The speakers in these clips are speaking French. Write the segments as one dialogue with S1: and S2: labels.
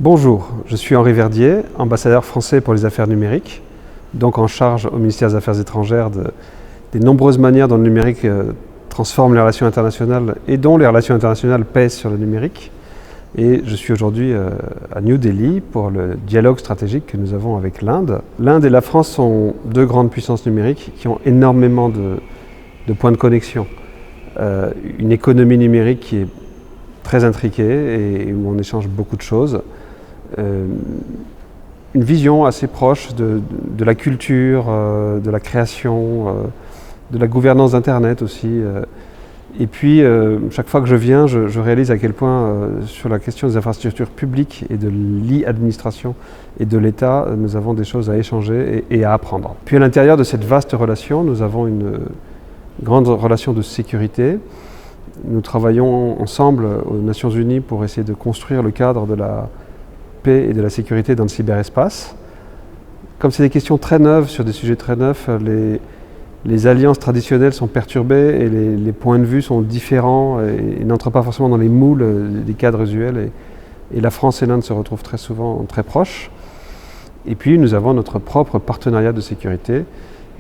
S1: Bonjour, je suis Henri Verdier, ambassadeur français pour les affaires numériques, donc en charge au ministère des Affaires étrangères des nombreuses manières dont le numérique transforme les relations internationales et dont les relations internationales pèsent sur le numérique. Et je suis aujourd'hui à New Delhi pour le dialogue stratégique que nous avons avec l'Inde. L'Inde et la France sont deux grandes puissances numériques qui ont énormément de points de connexion. Une économie numérique qui est très intriquée et où on échange beaucoup de choses. Une vision assez proche de la culture, de la création, de la gouvernance d'Internet aussi. Et puis, chaque fois que je viens, je réalise à quel point, sur la question des infrastructures publiques et de l'e-administration et de l'État, nous avons des choses à échanger et à apprendre. Puis à l'intérieur de cette vaste relation, nous avons une grande relation de sécurité. Nous travaillons ensemble aux Nations Unies pour essayer de construire le cadre de la paix et de la sécurité dans le cyberespace. Comme c'est des questions très neuves sur des sujets très neufs, les alliances traditionnelles sont perturbées et les points de vue sont différents et n'entrent pas forcément dans les moules des cadres usuels. Et la France et l'Inde se retrouvent très souvent très proches. Et puis nous avons notre propre partenariat de sécurité.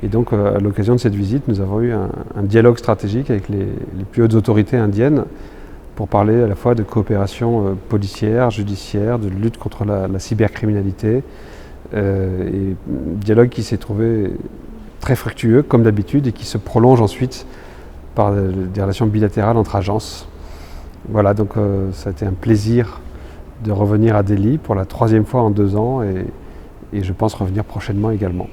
S1: Et donc à l'occasion de cette visite, nous avons eu un dialogue stratégique avec les plus hautes autorités indiennes pour parler à la fois de coopération policière, judiciaire, de lutte contre la cybercriminalité. Et dialogue qui s'est trouvé très fructueux, comme d'habitude, et qui se prolonge ensuite par des relations bilatérales entre agences. Voilà, donc ça a été un plaisir de revenir à Delhi pour la 3e fois en 2 ans, et je pense revenir prochainement également.